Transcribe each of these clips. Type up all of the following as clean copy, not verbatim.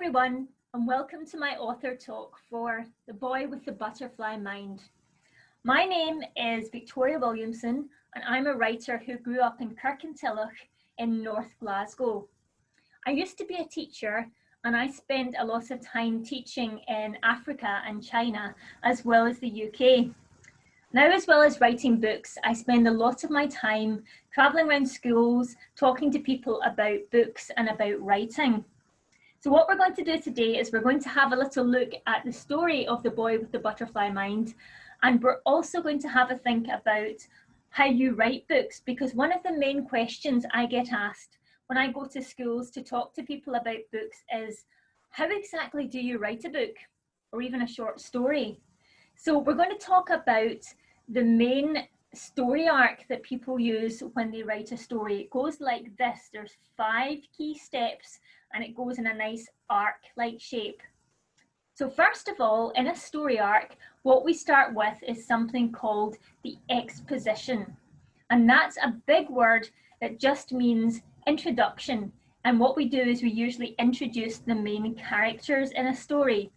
everyone, and welcome to my author talk for The Boy with the Butterfly Mind. My name is Victoria Williamson, and I'm a writer who grew up in Kirkintilloch in North Glasgow. I used to be a teacher, and I spent a lot of time teaching in Africa and China, as well as the UK. Now, as well as writing books, I spend a lot of my time traveling around schools, talking to people about books and about writing. So what we're going to do today is we're going to have a little look at the story of The Boy with the Butterfly Mind, and we're also going to have a think about how you write books, because one of the main questions I get asked when I go to schools to talk to people about books is, how exactly do you write a book or even a short story? So we're going to talk about the main story arc that people use when they write a story. It goes like this. There's 5 key steps and it goes in a nice arc-like shape. So first of all, in a story arc, what we start with is something called the exposition. And that's a big word that just means introduction. And what we do is we usually introduce the main characters in a story.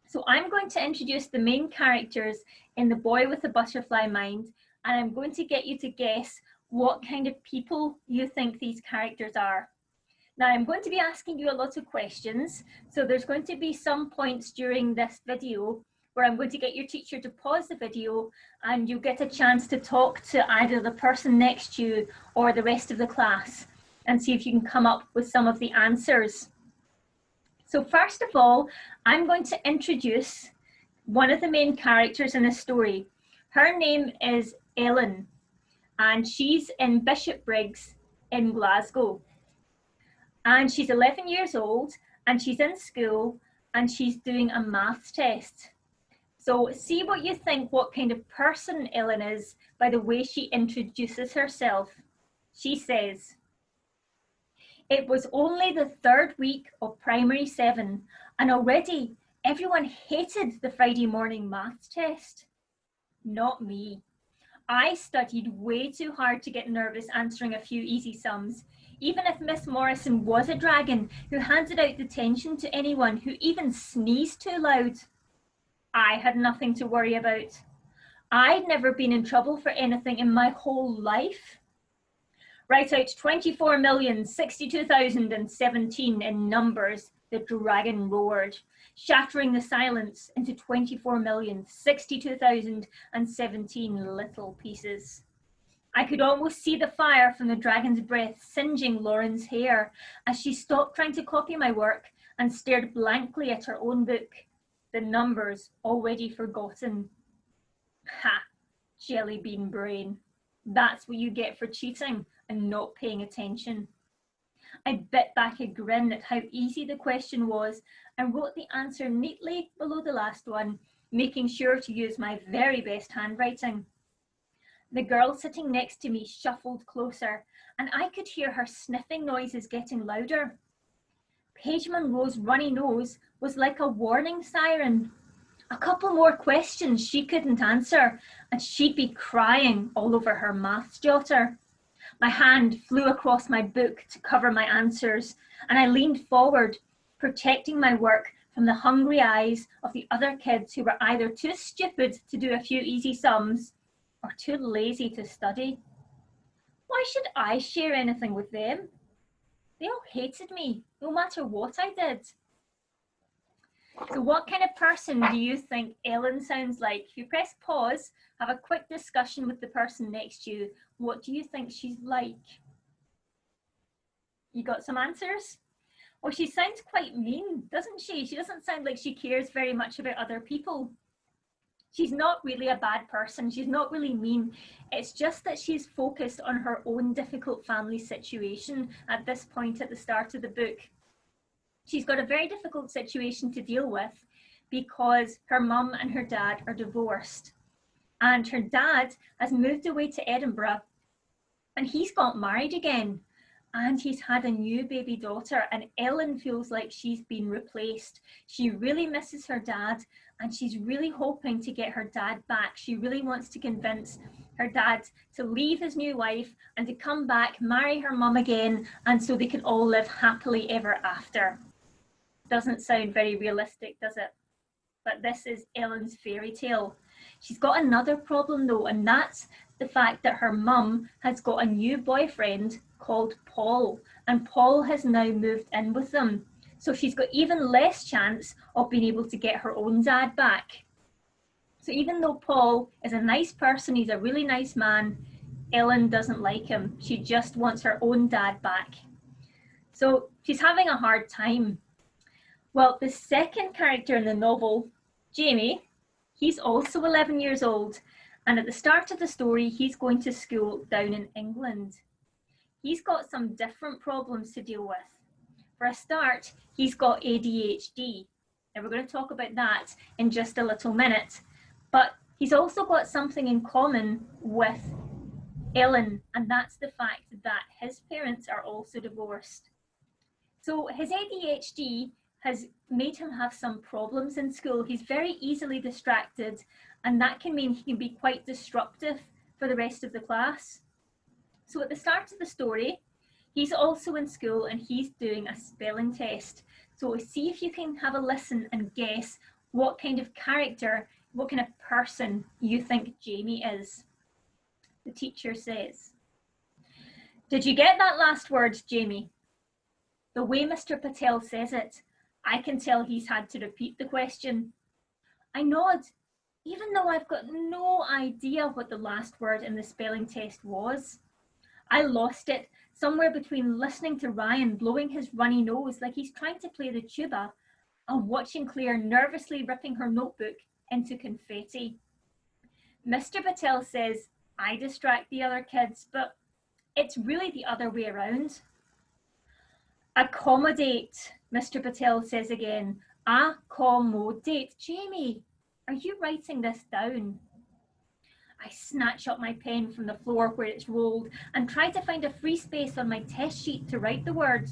So I'm going to introduce the main characters in The Boy with the Butterfly Mind, and I'm going to get you to guess what kind of people you think these characters are. Now, I'm going to be asking you a lot of questions, so there's going to be some points during this video where I'm going to get your teacher to pause the video and you'll get a chance to talk to either the person next to you or the rest of the class and see if you can come up with some of the answers. So first of all, I'm going to introduce one of the main characters in the story. Her name is Ellen, and she's in Bishopbriggs in Glasgow. And she's 11 years old, and she's in school, and she's doing a maths test. So see what you think, what kind of person Ellen is by the way she introduces herself. She says, "It was only the 3rd week of primary 7, and already everyone hated the Friday morning maths test. Not me. I studied way too hard to get nervous answering a few easy sums, even if Miss Morrison was a dragon who handed out detention to anyone who even sneezed too loud. I had nothing to worry about. I'd never been in trouble for anything in my whole life. Write out 24,062,017 in numbers," the dragon roared, shattering the silence into 24,062,017 little pieces. I could almost see the fire from the dragon's breath singeing Lauren's hair as she stopped trying to copy my work and stared blankly at her own book, the numbers already forgotten. Ha, jelly bean brain. That's what you get for cheating and not paying attention. I bit back a grin at how easy the question was and wrote the answer neatly below the last one, making sure to use my very best handwriting. The girl sitting next to me shuffled closer, and I could hear her sniffing noises getting louder. Paige Monroe's runny nose was like a warning siren. A couple more questions she couldn't answer, and she'd be crying all over her maths jotter. My hand flew across my book to cover my answers, and I leaned forward, protecting my work from the hungry eyes of the other kids who were either too stupid to do a few easy sums or too lazy to study. Why should I share anything with them? They all hated me, no matter what I did. So what kind of person do you think Ellen sounds like? If you press pause, have a quick discussion with the person next to you. What do you think she's like? You got some answers? Well, she sounds quite mean, doesn't she? She doesn't sound like she cares very much about other people. She's not really a bad person. She's not really mean. It's just that she's focused on her own difficult family situation at this point at the start of the book. She's got a very difficult situation to deal with because her mum and her dad are divorced. And her dad has moved away to Edinburgh and he's got married again. And he's had a new baby daughter, and Ellen feels like she's been replaced. She really misses her dad, and she's really hoping to get her dad back. She really wants to convince her dad to leave his new wife and to come back, marry her mum again, and so they can all live happily ever after. Doesn't sound very realistic, does it? But this is Ellen's fairy tale. She's got another problem though, and that's the fact that her mum has got a new boyfriend called Paul, and Paul has now moved in with them. So she's got even less chance of being able to get her own dad back. So even though Paul is a nice person, he's a really nice man, Ellen doesn't like him. She just wants her own dad back. So she's having a hard time. Well, the second character in the novel, Jamie, he's also 11 years old, and at the start of the story, he's going to school down in England. He's got some different problems to deal with. For a start, he's got ADHD. Now we're going to talk about that in just a little minute, but he's also got something in common with Ellen, and that's the fact that his parents are also divorced. So his ADHD has made him have some problems in school. He's very easily distracted, and that can mean he can be quite disruptive for the rest of the class. So at the start of the story, he's also in school and he's doing a spelling test. So see if you can have a listen and guess what kind of character, what kind of person you think Jamie is. The teacher says, "Did you get that last word, Jamie?" The way Mr. Patel says it, I can tell he's had to repeat the question. I nod, even though I've got no idea what the last word in the spelling test was. I lost it somewhere between listening to Ryan blowing his runny nose like he's trying to play the tuba and watching Claire nervously ripping her notebook into confetti. Mr. Patel says I distract the other kids, but it's really the other way around. Accommodate, Mr. Patel says again. Accommodate. Jamie, are you writing this down? I snatch up my pen from the floor where it's rolled and try to find a free space on my test sheet to write the word.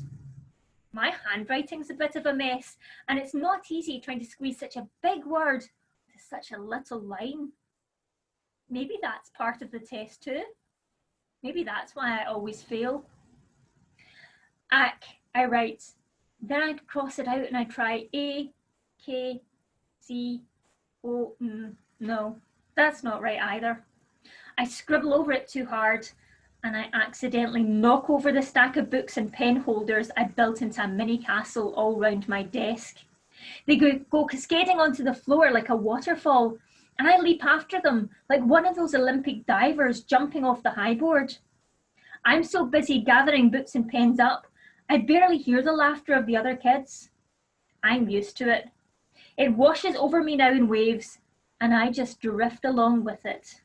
My handwriting's a bit of a mess, and it's not easy trying to squeeze such a big word to such a little line. Maybe that's part of the test too. Maybe that's why I always fail. I write. Then I'd cross it out and I'd try A, K, C, O, no, that's not right either. I scribble over it too hard and I accidentally knock over the stack of books and pen holders I'd built into a mini castle all round my desk. They go cascading onto the floor like a waterfall, and I leap after them like one of those Olympic divers jumping off the high board. I'm so busy gathering books and pens up, I barely hear the laughter of the other kids. I'm used to it. It washes over me now in waves, and I just drift along with it.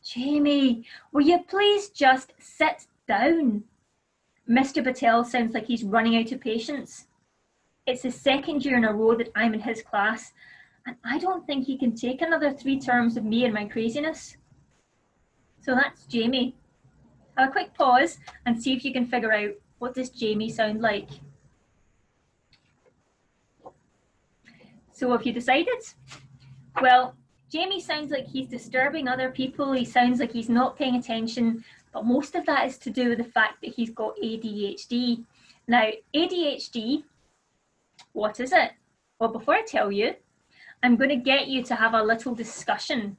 Jamie, will you please just sit down? Mr. Patel sounds like he's running out of patience. It's the second year in a row that I'm in his class, and I don't think he can take another 3 terms of me and my craziness. So that's Jamie. Have a quick pause and see if you can figure out, what does Jamie sound like? So have you decided? Well, Jamie sounds like he's disturbing other people. He sounds like he's not paying attention, but most of that is to do with the fact that he's got ADHD. Now, ADHD, what is it? Well, before I tell you, I'm going to get you to have a little discussion.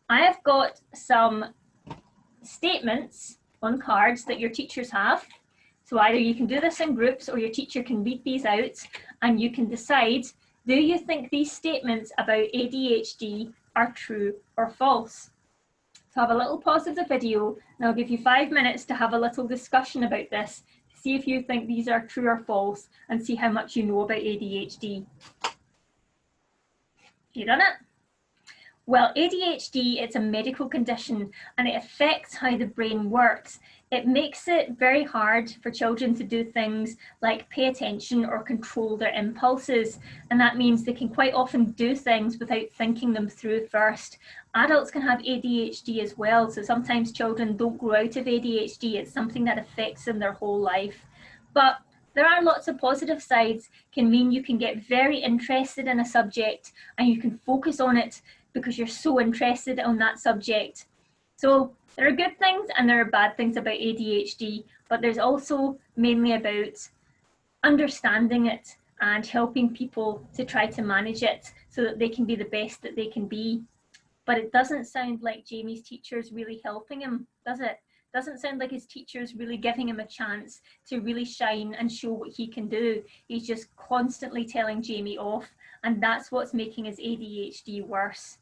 I have got some statements on cards that your teachers have. So either you can do this in groups or your teacher can read these out and you can decide, do you think these statements about ADHD are true or false? So have a little pause of the video and I'll give you 5 minutes to have a little discussion about this, to see if you think these are true or false and see how much you know about ADHD. You done it? Well, ADHD, it's a medical condition and it affects how the brain works. It makes it very hard for children to do things like pay attention or control their impulses. And that means they can quite often do things without thinking them through first. Adults can have ADHD as well. So sometimes children don't grow out of ADHD. It's something that affects them their whole life. But there are lots of positive sides. Can mean you can get very interested in a subject and you can focus on it because you're so interested on that subject. So there are good things and there are bad things about ADHD, but there's also mainly about understanding it and helping people to try to manage it so that they can be the best that they can be. But it doesn't sound like Jamie's teacher's really helping him, does it? Doesn't sound like his teacher's really giving him a chance to really shine and show what he can do. He's just constantly telling Jamie off, and that's what's making his ADHD worse.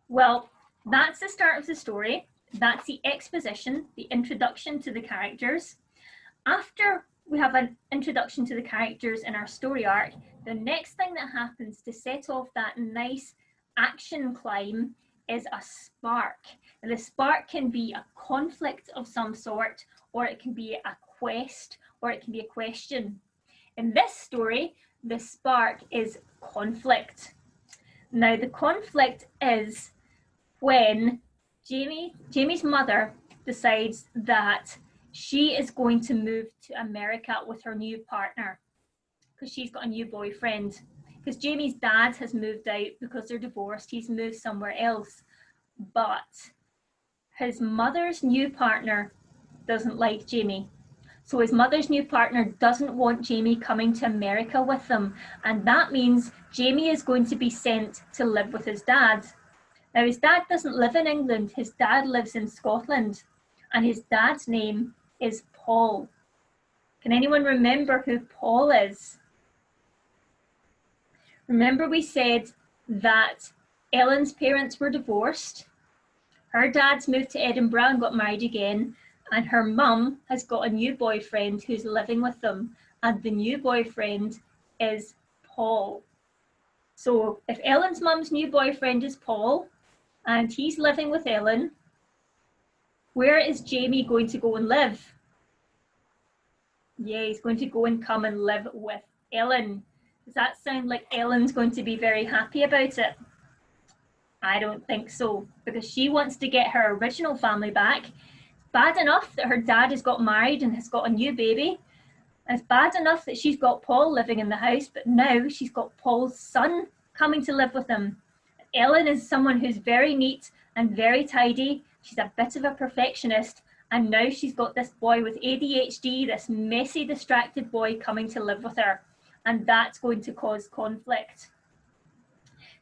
Well, that's the start of the story. That's the exposition, the introduction to the characters. After we have an introduction to the characters in our story arc, the next thing that happens to set off that nice action climb is a spark. And the spark can be a conflict of some sort, or it can be a quest, or it can be a question. In this story, the spark is conflict. Now, the conflict is when Jamie's mother decides that she is going to move to America with her new partner because she's got a new boyfriend. Because Jamie's dad has moved out because they're divorced. He's moved somewhere else. But his mother's new partner doesn't like Jamie. So his mother's new partner doesn't want Jamie coming to America with them. And that means Jamie is going to be sent to live with his dad. Now, his dad doesn't live in England. His dad lives in Scotland. And his dad's name is Paul. Can anyone remember who Paul is? Remember we said that Ellen's parents were divorced. Her dad's moved to Edinburgh and got married again. And her mum has got a new boyfriend who's living with them. And the new boyfriend is Paul. So if Ellen's mum's new boyfriend is Paul and he's living with Ellen, where is Jamie going to go and live? Yeah, he's going to go and come and live with Ellen. Does that sound like Ellen's going to be very happy about it? I don't think so, because she wants to get her original family back. It's bad enough that her dad has got married and has got a new baby. It's bad enough that she's got Paul living in the house, but now she's got Paul's son coming to live with them. Ellen is someone who's very neat and very tidy. She's a bit of a perfectionist, and now she's got this boy with ADHD, this messy, distracted boy coming to live with her, and that's going to cause conflict.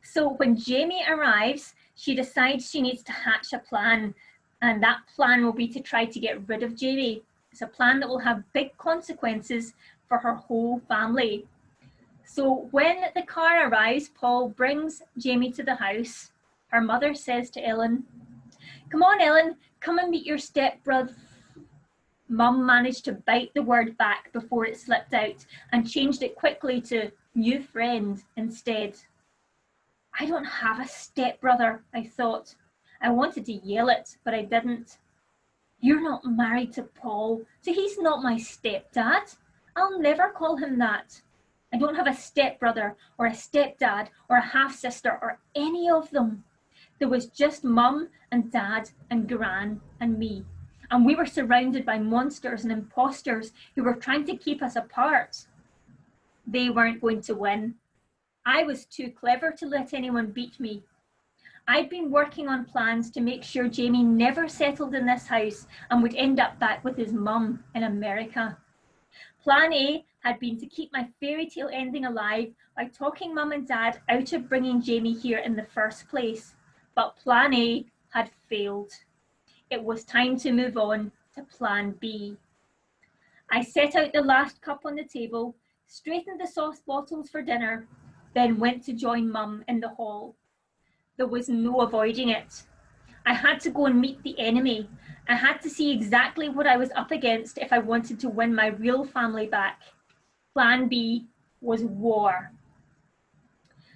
So when Jamie arrives, she decides she needs to hatch a plan, and that plan will be to try to get rid of Jamie. It's a plan that will have big consequences for her whole family. So when the car arrives, Paul brings Jamie to the house. Her mother says to Ellen, "Come on, Ellen, come and meet your stepbrother." Mum managed to bite the word back before it slipped out and changed it quickly to new friend instead. I don't have a stepbrother, I thought. I wanted to yell it, but I didn't. You're not married to Paul, so he's not my stepdad. I'll never call him that. I don't have a stepbrother or a stepdad or a half-sister or any of them. There was just Mum and Dad and Gran and me. And we were surrounded by monsters and imposters who were trying to keep us apart. They weren't going to win. I was too clever to let anyone beat me. I'd been working on plans to make sure Jamie never settled in this house and would end up back with his mum in America. Plan A had been to keep my fairy tale ending alive by talking Mum and Dad out of bringing Jamie here in the first place. But Plan A had failed. It was time to move on to Plan B. I set out the last cup on the table, straightened the sauce bottles for dinner, then went to join Mum in the hall. There was no avoiding it. I had to go and meet the enemy. I had to see exactly what I was up against if I wanted to win my real family back. Plan B was war.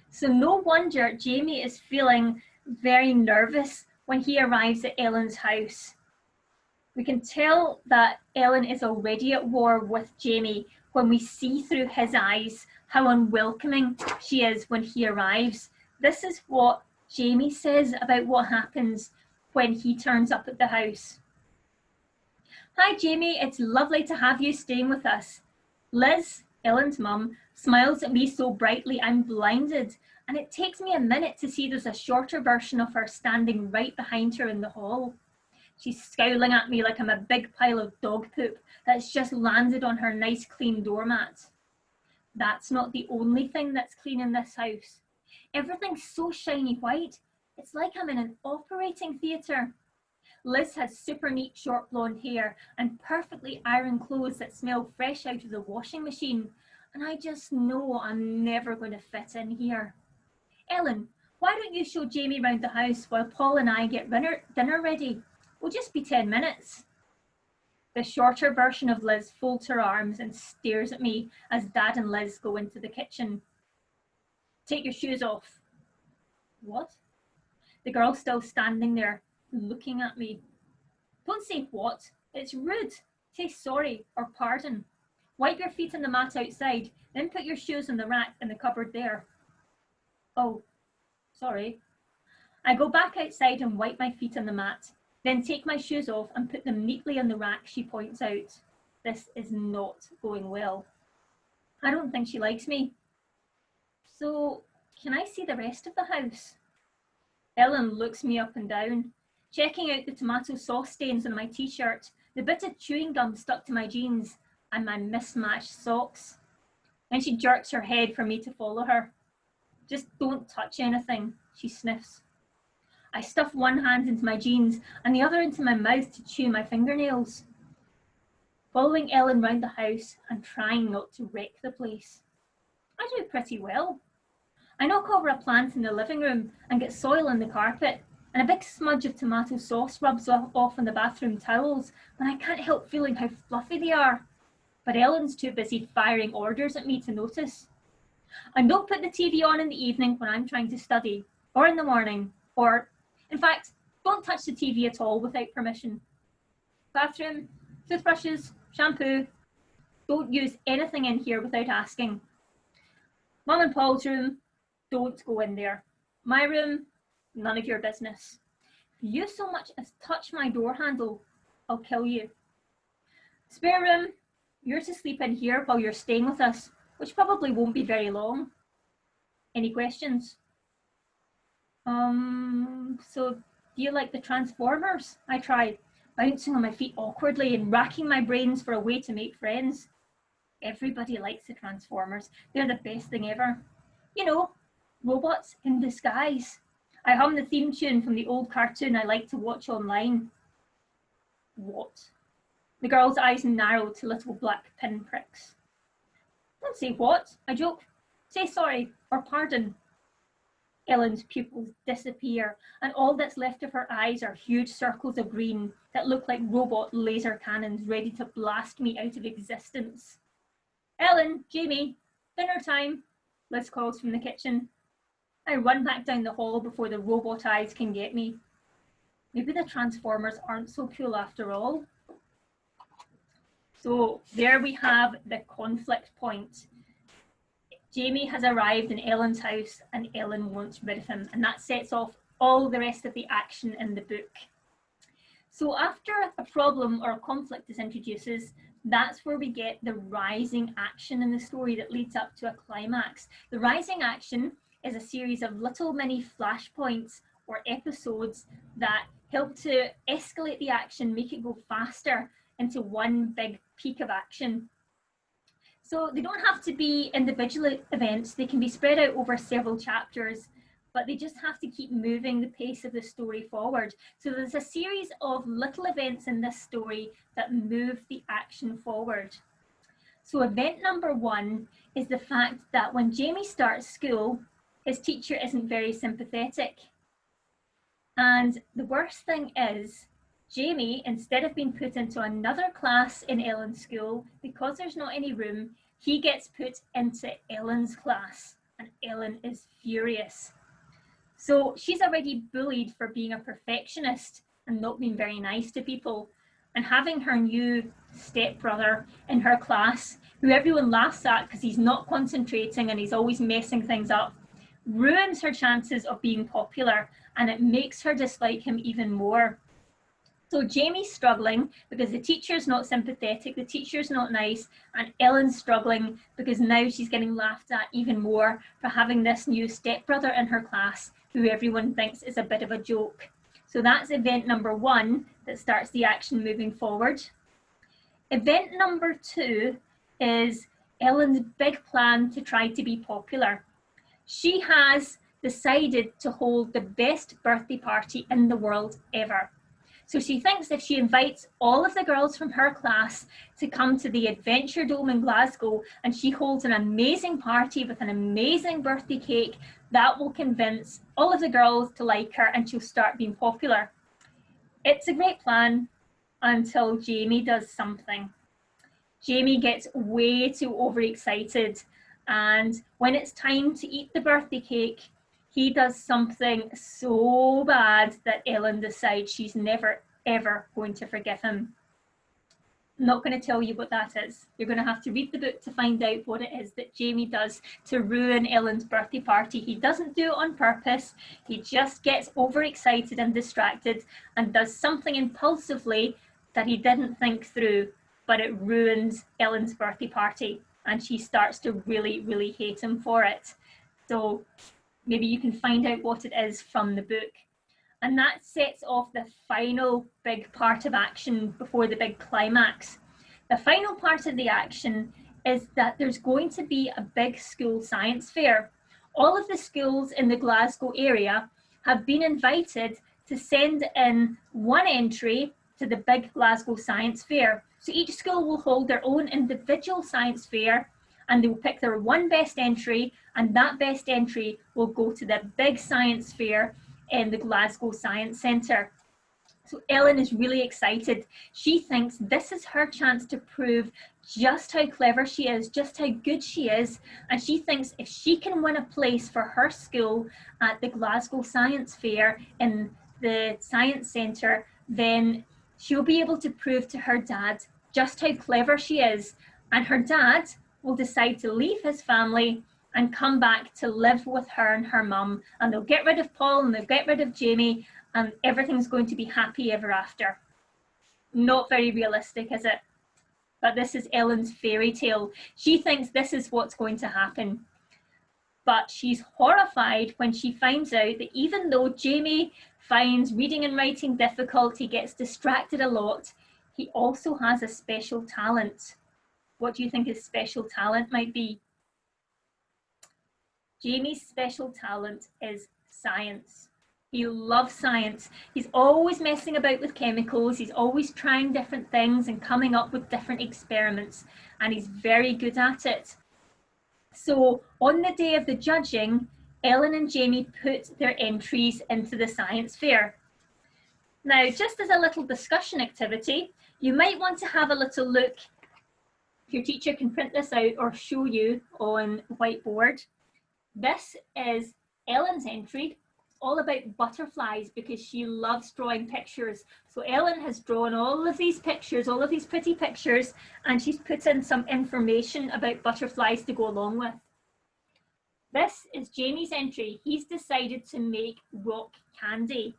So no wonder Jamie is feeling very nervous when he arrives at Ellen's house. We can tell that Ellen is already at war with Jamie when we see through his eyes how unwelcoming she is when he arrives. This is what Jamie says about what happens when he turns up at the house. "Hi Jamie, it's lovely to have you staying with us." Liz, Ellen's mum, smiles at me so brightly I'm blinded, and it takes me a minute to see there's a shorter version of her standing right behind her in the hall. She's scowling at me like I'm a big pile of dog poop that's just landed on her nice clean doormat. That's not the only thing that's clean in this house. Everything's so shiny white, it's like I'm in an operating theatre. Liz has super neat short blonde hair and perfectly ironed clothes that smell fresh out of the washing machine, and I just know I'm never going to fit in here. Ellen, why don't you show Jamie round the house while Paul and I get dinner ready? We'll just be 10 minutes. The shorter version of Liz folds her arms and stares at me as Dad and Liz go into the kitchen. Take your shoes off. What? The girl's still standing there, looking at me. Don't say what. It's rude. Say sorry or pardon. Wipe your feet on the mat outside, then put your shoes on the rack in the cupboard there. Oh, sorry. I go back outside and wipe my feet on the mat, then take my shoes off and put them neatly on the rack, she points out. This is not going well. I don't think she likes me. So, can I see the rest of the house? Ellen looks me up and down, checking out the tomato sauce stains on my t-shirt, the bit of chewing gum stuck to my jeans, and my mismatched socks. Then she jerks her head for me to follow her. Just don't touch anything, she sniffs. I stuff one hand into my jeans and the other into my mouth to chew my fingernails. Following Ellen round the house and trying not to wreck the place. I do pretty well. I knock over a plant in the living room and get soil on the carpet, and a big smudge of tomato sauce rubs off on the bathroom towels, and I can't help feeling how fluffy they are. But Ellen's too busy firing orders at me to notice. And don't put the TV on in the evening when I'm trying to study, or in the morning, or, in fact, don't touch the TV at all without permission. Bathroom, toothbrushes, shampoo, don't use anything in here without asking. Mum and Paul's room, don't go in there. My room, none of your business. If you so much as touch my door handle, I'll kill you. Spare room, you're to sleep in here while you're staying with us, which probably won't be very long. Any questions? So do you like the Transformers? I try, bouncing on my feet awkwardly and racking my brains for a way to make friends. Everybody likes the Transformers. They're the best thing ever. You know, robots in disguise. I hum the theme tune from the old cartoon I like to watch online. What? The girl's eyes narrow to little black pinpricks. Don't say what, I joke. Say sorry or pardon. Ellen's pupils disappear, and all that's left of her eyes are huge circles of green that look like robot laser cannons ready to blast me out of existence. Ellen, Jamie, dinner time, Liz calls from the kitchen. I run back down the hall before the robot eyes can get me. Maybe the Transformers aren't so cool after all. So there we have the conflict point. Jamie has arrived in Ellen's house and Ellen wants rid of him, and that sets off all the rest of the action in the book. So after a problem or a conflict is introduced, that's where we get the rising action in the story that leads up to a climax. The rising action is a series of little mini flashpoints or episodes that help to escalate the action, make it go faster into one big peak of action. So they don't have to be individual events, they can be spread out over several chapters, but they just have to keep moving the pace of the story forward. So there's a series of little events in this story that move the action forward. So event number one is the fact that when Jamie starts school, his teacher isn't very sympathetic. And the worst thing is, Jamie, instead of being put into another class in Ellen's school, because there's not any room, he gets put into Ellen's class, and Ellen is furious. So she's already bullied for being a perfectionist and not being very nice to people, and having her new stepbrother in her class, who everyone laughs at because he's not concentrating and he's always messing things up, ruins her chances of being popular, and it makes her dislike him even more. So Jamie's struggling because the teacher's not sympathetic, the teacher's not nice, and Ellen's struggling because now she's getting laughed at even more for having this new stepbrother in her class who everyone thinks is a bit of a joke. So that's event number one that starts the action moving forward. Event number two is Ellen's big plan to try to be popular. She has decided to hold the best birthday party in the world ever. So she thinks if she invites all of the girls from her class to come to the Adventure Dome in Glasgow and she holds an amazing party with an amazing birthday cake, that will convince all of the girls to like her and she'll start being popular. It's a great plan until Jamie does something. Jamie gets way too overexcited, and when it's time to eat the birthday cake, he does something so bad that Ellen decides she's never ever going to forgive him. I'm not going to tell you what that is. You're going to have to read the book to find out what it is that Jamie does to ruin Ellen's birthday party. He doesn't do it on purpose. He just gets overexcited and distracted and does something impulsively that he didn't think through, but it ruins Ellen's birthday party and she starts to really, really hate him for it. So maybe you can find out what it is from the book. And that sets off the final big part of action before the big climax. The final part of the action is that there's going to be a big school science fair. All of the schools in the Glasgow area have been invited to send in one entry to the big Glasgow Science Fair. So each school will hold their own individual science fair and they will pick their one best entry, and that best entry will go to the big science fair in the Glasgow Science Centre. So Ellen is really excited. She thinks this is her chance to prove just how clever she is, just how good she is, and she thinks if she can win a place for her school at the Glasgow Science Fair in the Science Centre, then she'll be able to prove to her dad just how clever she is, and her dad will decide to leave his family and come back to live with her and her mum, and they'll get rid of Paul and they'll get rid of Jamie and everything's going to be happy ever after. Not very realistic, is it? But this is Ellen's fairy tale. She thinks this is what's going to happen. But she's horrified when she finds out that even though Jamie finds reading and writing difficult, he gets distracted a lot, he also has a special talent. What do you think his special talent might be? Jamie's special talent is science. He loves science. He's always messing about with chemicals. He's always trying different things and coming up with different experiments, and he's very good at it. So on the day of the judging, Ellen and Jamie put their entries into the science fair. Now, just as a little discussion activity, you might want to have a little look. Your teacher can print this out or show you on whiteboard. This is Ellen's entry, all about butterflies, because she loves drawing pictures. So Ellen has drawn all of these pictures, all of these pretty pictures, and she's put in some information about butterflies to go along with. This is Jamie's entry. He's decided to make rock candy.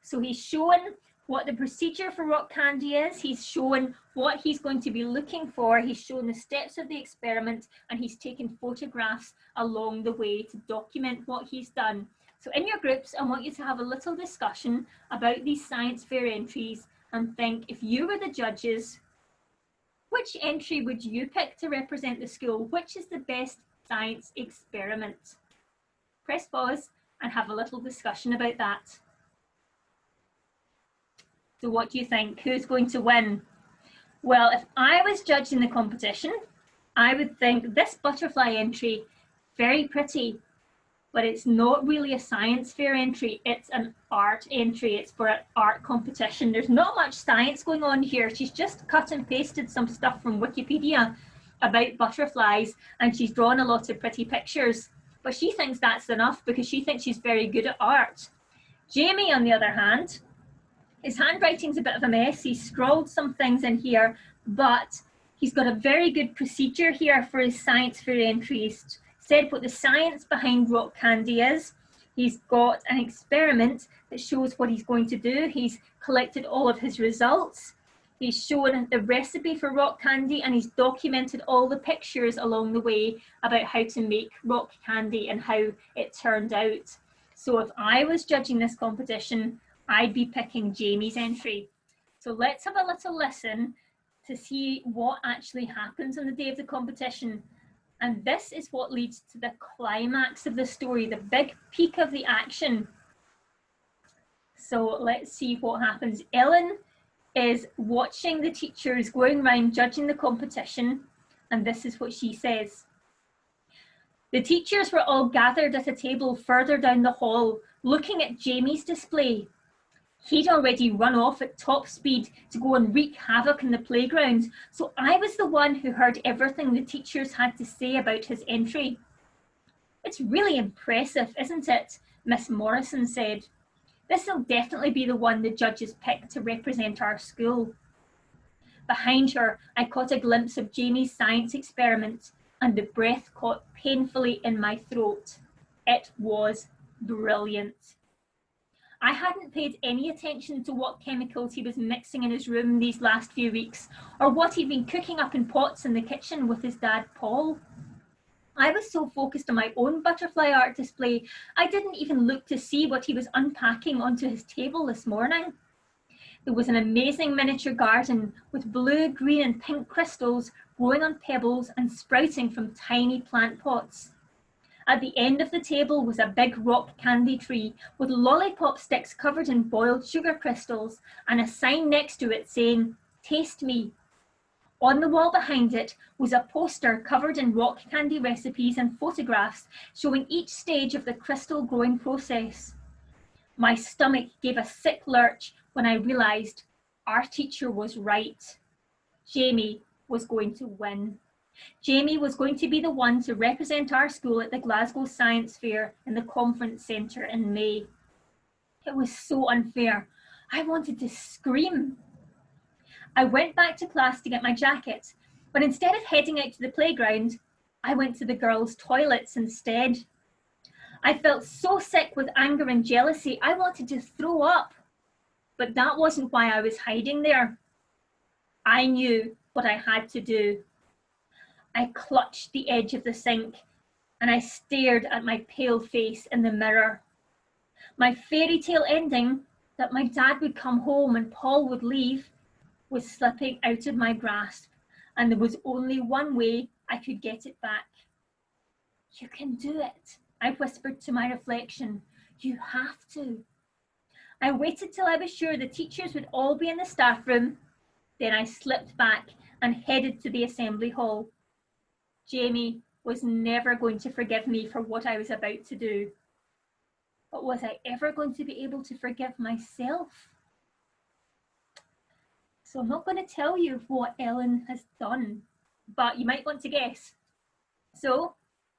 So he's shown what the procedure for rock candy is. He's shown what he's going to be looking for. He's shown the steps of the experiment, and he's taken photographs along the way to document what he's done. So in your groups, I want you to have a little discussion about these science fair entries and think, if you were the judges, which entry would you pick to represent the school? Which is the best science experiment? Press pause and have a little discussion about that. So what do you think? Who's going to win? Well, if I was judging the competition, I would think this butterfly entry, very pretty, but it's not really a science fair entry. It's an art entry. It's for an art competition. There's not much science going on here. She's just cut and pasted some stuff from Wikipedia about butterflies, and she's drawn a lot of pretty pictures. But she thinks that's enough because she thinks she's very good at art. Jamie, on the other hand, his handwriting's a bit of a mess. He's scrawled some things in here, but he's got a very good procedure here for his science fair entries. Said what the science behind rock candy is. He's got an experiment that shows what he's going to do. He's collected all of his results. He's shown the recipe for rock candy, and he's documented all the pictures along the way about how to make rock candy and how it turned out. So if I was judging this competition, I'd be picking Jamie's entry. So let's have a little listen to see what actually happens on the day of the competition. And this is what leads to the climax of the story, the big peak of the action. So let's see what happens. Ellen is watching the teachers going around judging the competition, and this is what she says. The teachers were all gathered at a table further down the hall, looking at Jamie's display. He'd already run off at top speed to go and wreak havoc in the playground, so I was the one who heard everything the teachers had to say about his entry. It's really impressive, isn't it? Miss Morrison said. This'll definitely be the one the judges picked to represent our school. Behind her, I caught a glimpse of Jamie's science experiment, and the breath caught painfully in my throat. It was brilliant. I hadn't paid any attention to what chemicals he was mixing in his room these last few weeks, or what he'd been cooking up in pots in the kitchen with his dad, Paul. I was so focused on my own butterfly art display, I didn't even look to see what he was unpacking onto his table this morning. There was an amazing miniature garden with blue, green and pink crystals growing on pebbles and sprouting from tiny plant pots. At the end of the table was a big rock candy tree with lollipop sticks covered in boiled sugar crystals and a sign next to it saying, "Taste me." On the wall behind it was a poster covered in rock candy recipes and photographs showing each stage of the crystal growing process. My stomach gave a sick lurch when I realised our teacher was right. Jamie was going to win. Jamie was going to be the one to represent our school at the Glasgow Science Fair in the conference centre in May. It was so unfair. I wanted to scream. I went back to class to get my jacket, but instead of heading out to the playground, I went to the girls' toilets instead. I felt so sick with anger and jealousy, I wanted to throw up. But that wasn't why I was hiding there. I knew what I had to do. I clutched the edge of the sink and I stared at my pale face in the mirror. My fairy tale ending, that my dad would come home and Paul would leave, was slipping out of my grasp, and there was only one way I could get it back. "You can do it," I whispered to my reflection. "You have to." I waited till I was sure the teachers would all be in the staff room. Then I slipped back and headed to the assembly hall. Jamie was never going to forgive me for what I was about to do. But was I ever going to be able to forgive myself? So I'm not going to tell you what Ellen has done, but you might want to guess. So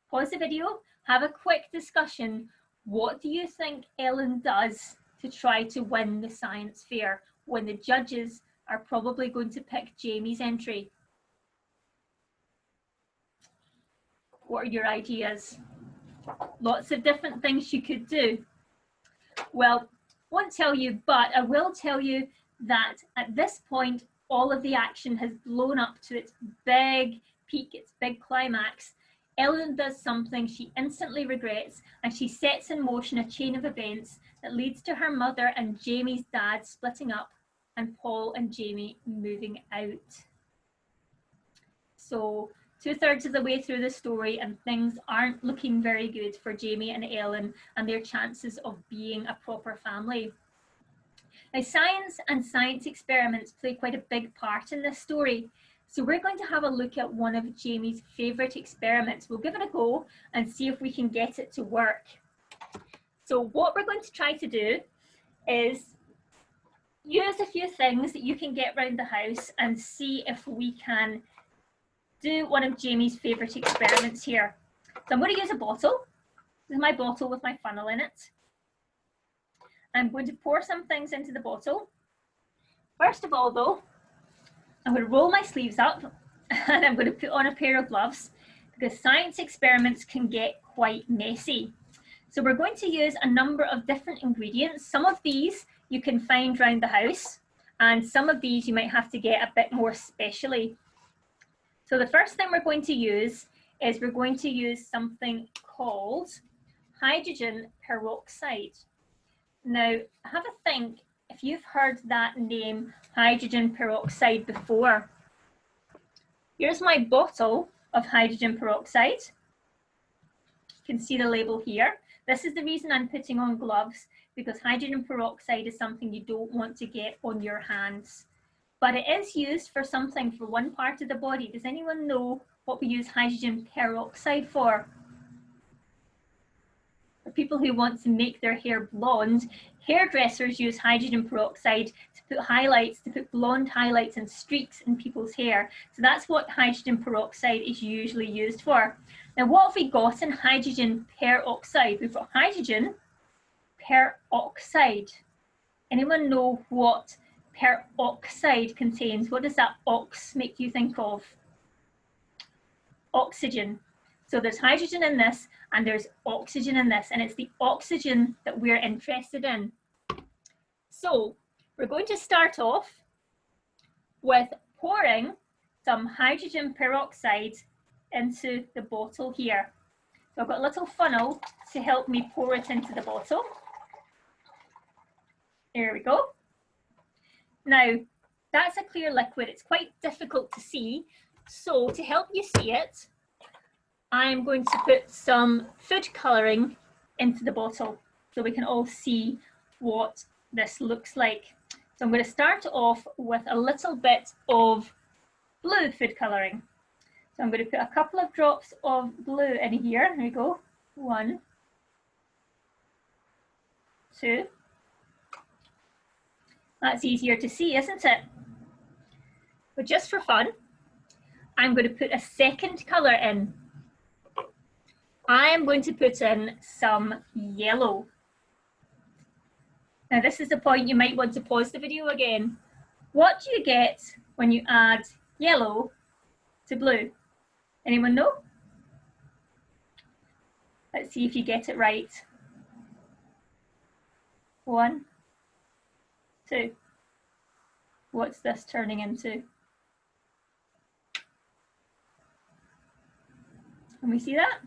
pause the video, have a quick discussion. What do you think Ellen does to try to win the science fair when the judges are probably going to pick Jamie's entry? What are your ideas? Lots of different things she could do. Well, won't tell you, but I will tell you that at this point, all of the action has blown up to its big peak, its big climax. Ellen does something she instantly regrets, and she sets in motion a chain of events that leads to her mother and Jamie's dad splitting up and Paul and Jamie moving out. So 2/3 of the way through the story and things aren't looking very good for Jamie and Ellen and their chances of being a proper family. Now, science and science experiments play quite a big part in this story. So we're going to have a look at one of Jamie's favourite experiments. We'll give it a go and see if we can get it to work. So what we're going to try to do is use a few things that you can get around the house and see if we can do one of Jamie's favourite experiments here. So I'm going to use a bottle. This is my bottle with my funnel in it. I'm going to pour some things into the bottle. First of all though, I'm going to roll my sleeves up and I'm going to put on a pair of gloves because science experiments can get quite messy. So we're going to use a number of different ingredients. Some of these you can find around the house and some of these you might have to get a bit more specially. So the first thing we're going to use is we're going to use something called hydrogen peroxide. Now, have a think if you've heard that name, hydrogen peroxide, before. Here's my bottle of hydrogen peroxide. You can see the label here. This is the reason I'm putting on gloves, because hydrogen peroxide is something you don't want to get on your hands. But it is used for something for one part of the body. Does anyone know what we use hydrogen peroxide for? For people who want to make their hair blonde, hairdressers use hydrogen peroxide to put highlights, to put blonde highlights and streaks in people's hair. So that's what hydrogen peroxide is usually used for. Now, what have we got in hydrogen peroxide? We've got hydrogen peroxide. Anyone know what peroxide contains? What does that ox make you think of? Oxygen. So there's hydrogen in this and there's oxygen in this, and it's the oxygen that we're interested in. So we're going to start off with pouring some hydrogen peroxide into the bottle here. So I've got a little funnel to help me pour it into the bottle. There we go. Now, that's a clear liquid. It's quite difficult to see. So to help you see it, I'm going to put some food colouring into the bottle so we can all see what this looks like. So I'm going to start off with a little bit of blue food colouring. So I'm going to put a couple of drops of blue in here. There we go. 1, 2. That's easier to see, isn't it? But just for fun, I'm going to put a second colour in. I am going to put in some yellow. Now this is the point you might want to pause the video again. What do you get when you add yellow to blue? Anyone know? Let's see if you get it right. 1, 2. What's this turning into? Can we see that?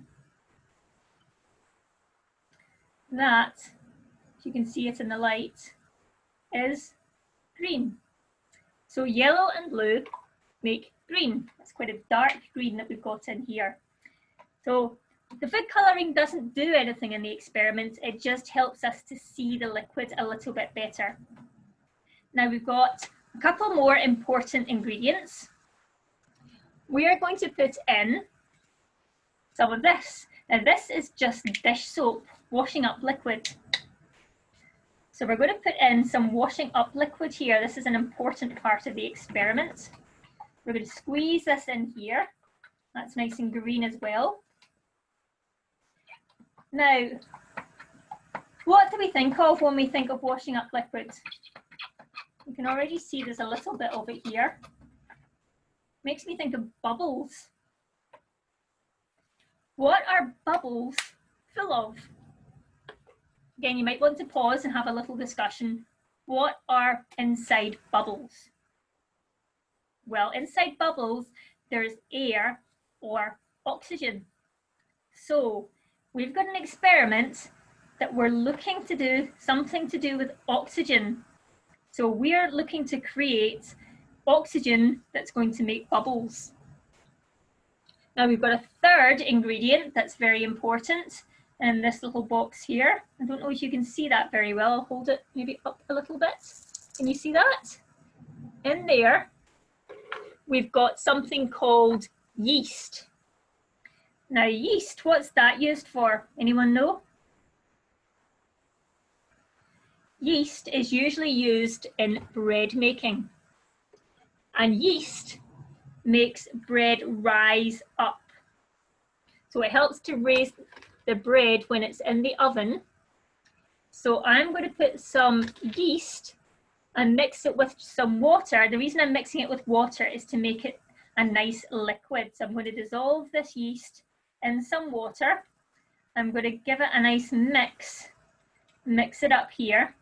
That, if you can see it in the light, is green. So yellow and blue make green. That's quite a dark green that we've got in here. So the food colouring doesn't do anything in the experiment. It just helps us to see the liquid a little bit better. Now we've got a couple more important ingredients. We are going to put in some of this. Now this is just dish soap, washing up liquid. So we're going to put in some washing up liquid here. This is an important part of the experiment. We're going to squeeze this in here. That's nice and green as well. Now, what do we think of when we think of washing up liquid? You can already see there's a little bit of it here. Makes me think of bubbles. What are bubbles full of? Again, you might want to pause and have a little discussion. What are inside bubbles? Well, inside bubbles, there's air or oxygen. So we've got an experiment that we're looking to do something to do with oxygen. So we're looking to create oxygen that's going to make bubbles. Now we've got a third ingredient that's very important in this little box here. I don't know if you can see that very well. I'll hold it maybe up a little bit. Can you see that? In there, we've got something called yeast. Now yeast, what's that used for? Anyone know? Yeast is usually used in bread making. And yeast makes bread rise up. So it helps to raise the bread when it's in the oven. So I'm going to put some yeast and mix it with some water. The reason I'm mixing it with water is to make it a nice liquid. So I'm going to dissolve this yeast in some water. I'm going to give it a nice mix it up here.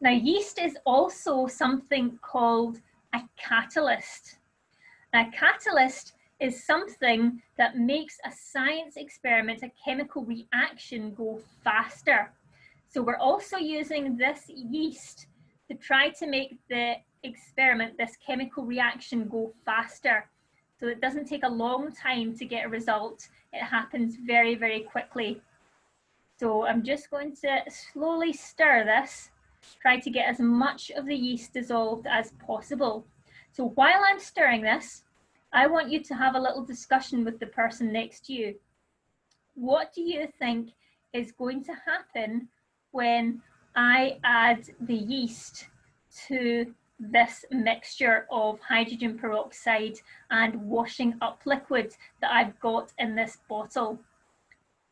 Now yeast is also something called a catalyst. A catalyst is something that makes a science experiment, a chemical reaction, go faster. So we're also using this yeast to try to make the experiment, this chemical reaction, go faster. So it doesn't take a long time to get a result. It happens very, very quickly. So I'm just going to slowly stir this, try to get as much of the yeast dissolved as possible. So while I'm stirring this, I want you to have a little discussion with the person next to you. What do you think is going to happen when I add the yeast to this mixture of hydrogen peroxide and washing up liquid that I've got in this bottle?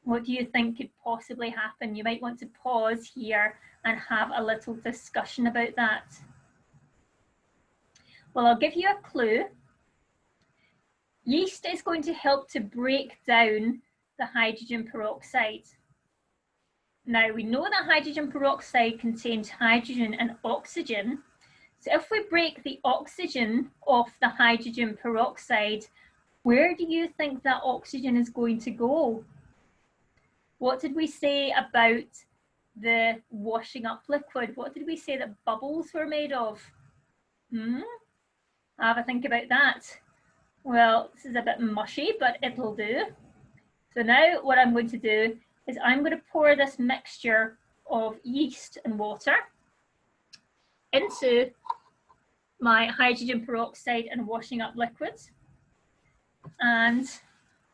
What do you think could possibly happen? You might want to pause here and have a little discussion about that. Well, I'll give you a clue. Yeast is going to help to break down the hydrogen peroxide. Now, we know that hydrogen peroxide contains hydrogen and oxygen. So if we break the oxygen off the hydrogen peroxide, where do you think that oxygen is going to go? What did we say about the washing up liquid? What did we say that bubbles were made of? Have a think about that. Well, this is a bit mushy, but it'll do. So now what I'm going to do is I'm going to pour this mixture of yeast and water into my hydrogen peroxide and washing up liquids. And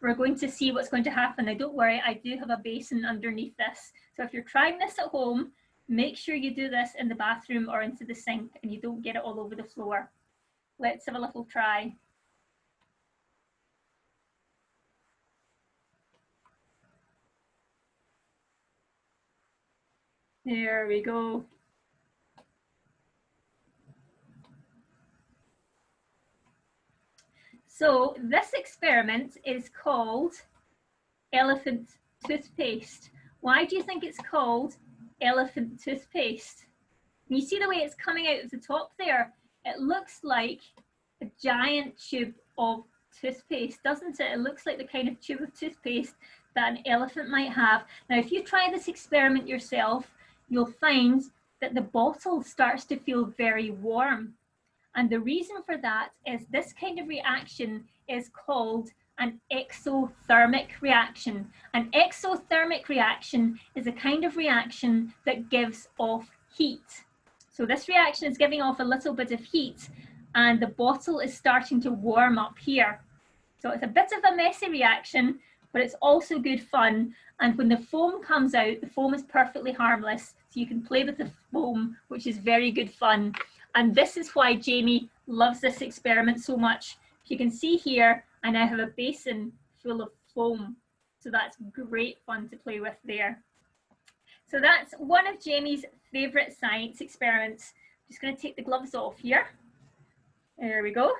we're going to see what's going to happen. Now don't worry, I do have a basin underneath this. So if you're trying this at home, make sure you do this in the bathroom or into the sink and you don't get it all over the floor. Let's have a little try. There we go. So this experiment is called elephant toothpaste. Why do you think it's called elephant toothpaste? You see the way it's coming out of the top there? It looks like a giant tube of toothpaste, doesn't it? It looks like the kind of tube of toothpaste that an elephant might have. Now, if you try this experiment yourself, you'll find that the bottle starts to feel very warm. And the reason for that is this kind of reaction is called an exothermic reaction. An exothermic reaction is a kind of reaction that gives off heat. So this reaction is giving off a little bit of heat and the bottle is starting to warm up here. So it's a bit of a messy reaction, but it's also good fun. And when the foam comes out, the foam is perfectly harmless. So you can play with the foam, which is very good fun. And this is why Jamie loves this experiment so much. You can see here, I now have a basin full of foam. So that's great fun to play with there. So that's one of Jamie's favorite science experiments. I'm just going to take the gloves off here. There we go.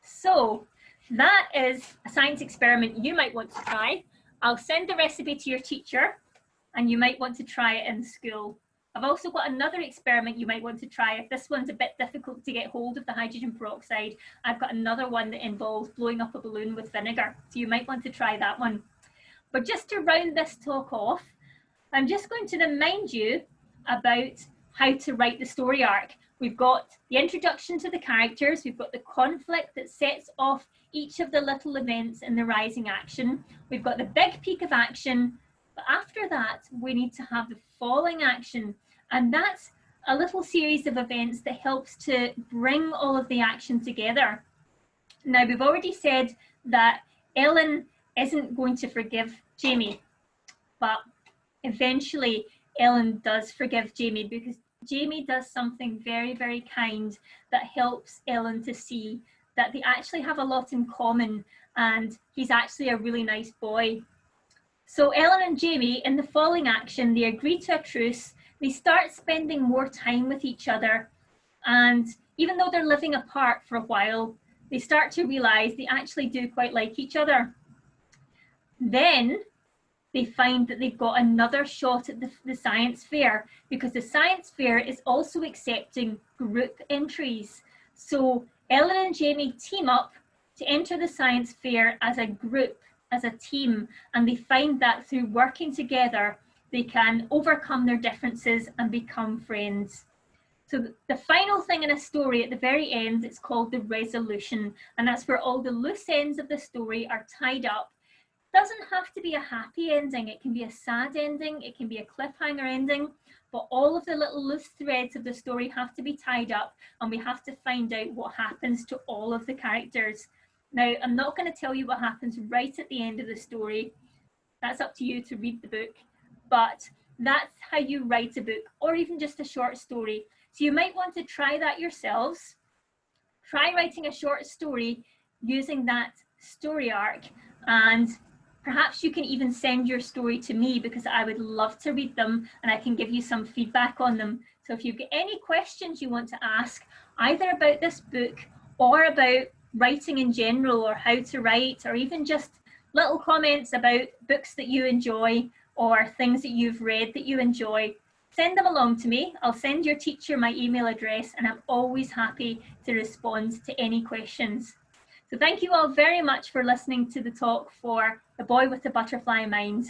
So that is a science experiment you might want to try. I'll send the recipe to your teacher and you might want to try it in school. I've also got another experiment you might want to try. If this one's a bit difficult to get hold of the hydrogen peroxide, I've got another one that involves blowing up a balloon with vinegar. So you might want to try that one. But just to round this talk off, I'm just going to remind you about how to write the story arc. We've got the introduction to the characters, we've got the conflict that sets off each of the little events in the rising action, we've got the big peak of action, but after that we need to have the falling action, and that's a little series of events that helps to bring all of the action together. Now we've already said that Ellen isn't going to forgive Jamie, but eventually Ellen does forgive Jamie because Jamie does something very, very kind that helps Ellen to see that they actually have a lot in common and he's actually a really nice boy. So Ellen and Jamie, in the falling action, they agree to a truce. They start spending more time with each other, and even though they're living apart for a while, they start to realize they actually do quite like each other. Then they find that they've got another shot at the science fair, because the science fair is also accepting group entries. So Ellen and Jamie team up to enter the science fair as a group, as a team, and they find that through working together, they can overcome their differences and become friends. So the final thing in a story at the very end, it's called the resolution, and that's where all the loose ends of the story are tied up. Doesn't have to be a happy ending. It can be a sad ending. It can be a cliffhanger ending, but all of the little loose threads of the story have to be tied up, and we have to find out what happens to all of the characters. Now, I'm not going to tell you what happens right at the end of the story. That's up to you to read the book, but that's how you write a book, or even just a short story. So you might want to try that yourselves. Try writing a short story using that story arc, and perhaps you can even send your story to me, because I would love to read them and I can give you some feedback on them. So if you've got any questions you want to ask, either about this book or about writing in general, or how to write, or even just little comments about books that you enjoy or things that you've read that you enjoy, send them along to me. I'll send your teacher my email address, and I'm always happy to respond to any questions. So thank you all very much for listening to the talk for The Boy with the Butterfly Mind.